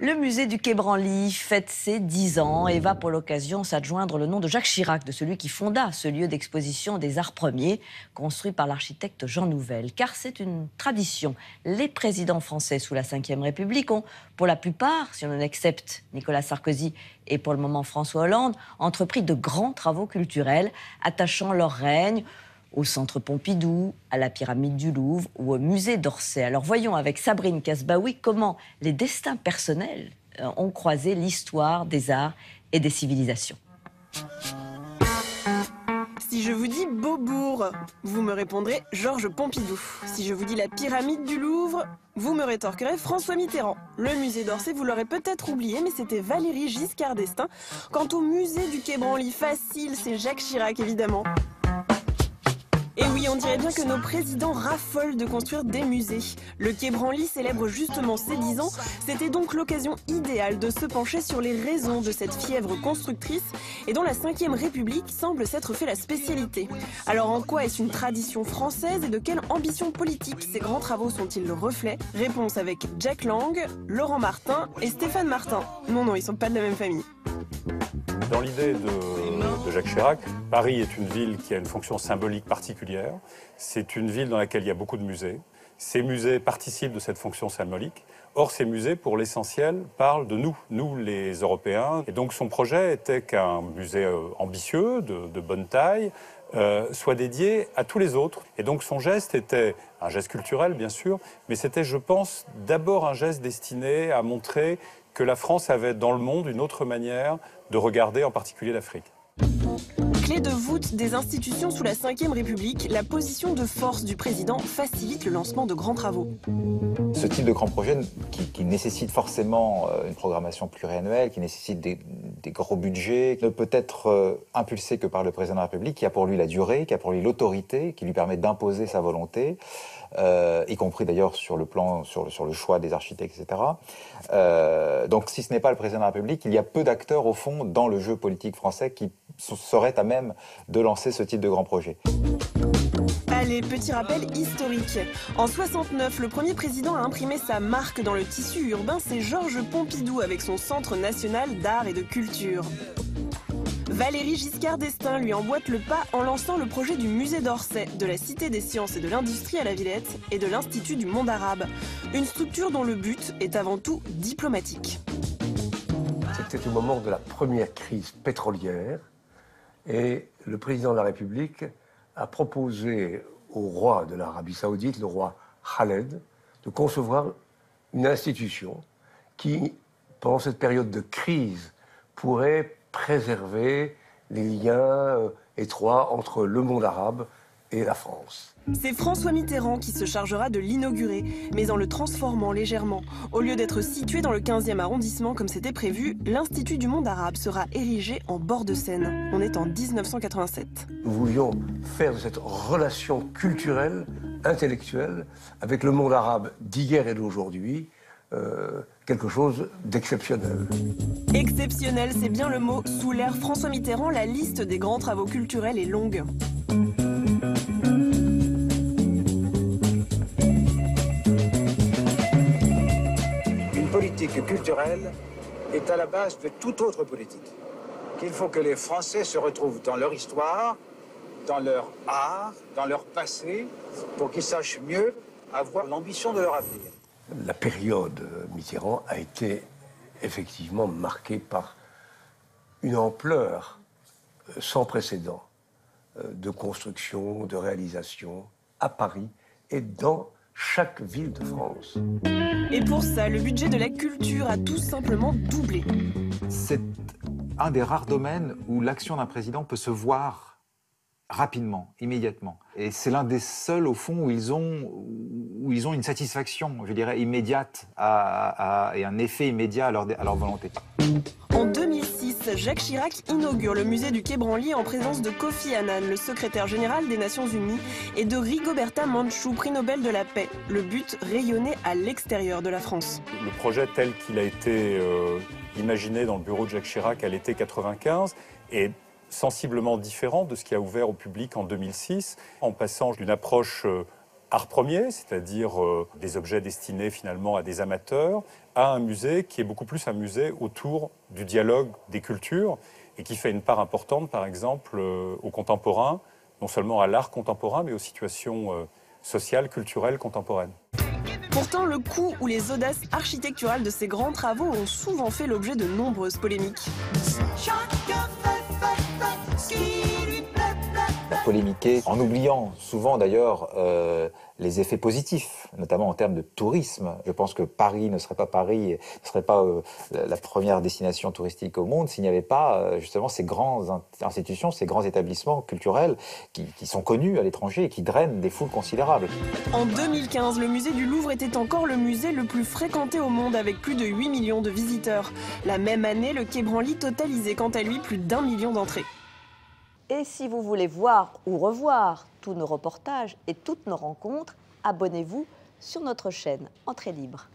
Le musée du Quai Branly fête ses 10 ans et va pour l'occasion s'adjoindre le nom de Jacques Chirac, de celui qui fonda ce lieu d'exposition des arts premiers, construit par l'architecte Jean Nouvel. Car c'est une tradition. Les présidents français sous la Ve République ont, pour la plupart, si on en accepte Nicolas Sarkozy et pour le moment François Hollande, entrepris de grands travaux culturels, attachant leur règne au Centre Pompidou, à la Pyramide du Louvre ou au Musée d'Orsay. Alors voyons avec Sabrine Kasbaoui comment les destins personnels ont croisé l'histoire des arts et des civilisations. Si je vous dis Beaubourg, vous me répondrez Georges Pompidou. Si je vous dis la Pyramide du Louvre, vous me rétorquerez François Mitterrand. Le musée d'Orsay, vous l'aurez peut-être oublié, mais c'était Valéry Giscard d'Estaing. Quant au musée du Quai Branly, facile, c'est Jacques Chirac, évidemment. Et oui, on dirait bien que nos présidents raffolent de construire des musées. Le Quai Branly célèbre justement ses 10 ans. C'était donc l'occasion idéale de se pencher sur les raisons de cette fièvre constructrice et dont la Ve République semble s'être fait la spécialité. Alors en quoi est-ce une tradition française et de quelle ambition politique ces grands travaux sont-ils le reflet? Réponse avec Jack Lang, Laurent Martin et Stéphane Martin. Non, ils sont pas de la même famille. Dans l'idée de Jacques Chirac, Paris est une ville qui a une fonction symbolique particulière. C'est une ville dans laquelle il y a beaucoup de musées. Ces musées participent de cette fonction symbolique. Or, ces musées, pour l'essentiel, parlent de nous les Européens. Et donc son projet était qu'un musée ambitieux, de bonne taille, soit dédié à tous les autres. Et donc son geste était un geste culturel, bien sûr, mais c'était, je pense, d'abord un geste destiné à montrer que la France avait dans le monde une autre manière de regarder en particulier l'Afrique. Clé de voûte des institutions sous la Ve République, la position de force du président facilite le lancement de grands travaux. Ce type de grand projet qui nécessite forcément une programmation pluriannuelle, qui nécessite des gros budgets, ne peut être impulsé que par le président de la République, qui a pour lui la durée, qui a pour lui l'autorité, qui lui permet d'imposer sa volonté, y compris d'ailleurs sur le plan, sur le choix des architectes, etc. Donc si ce n'est pas le président de la République, il y a peu d'acteurs au fond dans le jeu politique français qui seraient à même de lancer ce type de grand projet. Allez, petit rappel historique. En 69, le premier président a imprimé sa marque dans le tissu urbain, c'est Georges Pompidou avec son Centre national d'art et de culture. Valéry Giscard d'Estaing lui emboîte le pas en lançant le projet du musée d'Orsay, de la Cité des sciences et de l'industrie à la Villette et de l'Institut du monde arabe. Une structure dont le but est avant tout diplomatique. C'était au moment de la première crise pétrolière et le président de la République a proposé au roi de l'Arabie Saoudite, le roi Khaled, de concevoir une institution qui, pendant cette période de crise, pourrait préserver les liens étroits entre le monde arabe et la France. C'est François Mitterrand qui se chargera de l'inaugurer, mais en le transformant légèrement. Au lieu d'être situé dans le 15e arrondissement comme c'était prévu, l'Institut du monde arabe sera érigé en bord de Seine. On est en 1987. Nous voulions faire de cette relation culturelle, intellectuelle, avec le monde arabe d'hier et d'aujourd'hui, quelque chose d'exceptionnel. Exceptionnel, c'est bien le mot. Sous l'ère François Mitterrand, la liste des grands travaux culturels est longue. Une politique culturelle est à la base de toute autre politique. Il faut que les Français se retrouvent dans leur histoire, dans leur art, dans leur passé, pour qu'ils sachent mieux avoir l'ambition de leur avenir. La période Mitterrand a été effectivement marquée par une ampleur sans précédent de construction, de réalisation à Paris et dans chaque ville de France. Et pour ça, le budget de la culture a tout simplement doublé. C'est un des rares domaines où l'action d'un président peut se voir rapidement, immédiatement. Et c'est l'un des seuls, au fond, où ils ont une satisfaction, je dirais, immédiate et un effet immédiat à leur volonté. En 2006, Jacques Chirac inaugure le musée du Quai Branly en présence de Kofi Annan, le secrétaire général des Nations Unies, et de Rigoberta Menchú, prix Nobel de la paix. Le but, rayonner à l'extérieur de la France. Le projet tel qu'il a été imaginé dans le bureau de Jacques Chirac à l'été 95 est sensiblement différent de ce qui a ouvert au public en 2006, en passant d'une approche art premier, c'est-à-dire des objets destinés finalement à des amateurs, à un musée qui est beaucoup plus un musée autour du dialogue des cultures et qui fait une part importante, par exemple, aux contemporains, non seulement à l'art contemporain, mais aux situations sociales, culturelles contemporaines. Pourtant, le coût ou les audaces architecturales de ces grands travaux ont souvent fait l'objet de nombreuses polémiques. Polémiquer, en oubliant souvent d'ailleurs les effets positifs, notamment en termes de tourisme. Je pense que Paris ne serait pas la première destination touristique au monde s'il n'y avait pas justement ces grandes institutions, ces grands établissements culturels qui sont connus à l'étranger et qui drainent des foules considérables. En 2015, le musée du Louvre était encore le musée le plus fréquenté au monde avec plus de 8 millions de visiteurs. La même année, le Quai Branly totalisait quant à lui plus d'1 million d'entrées. Et si vous voulez voir ou revoir tous nos reportages et toutes nos rencontres, abonnez-vous sur notre chaîne Entrée Libre.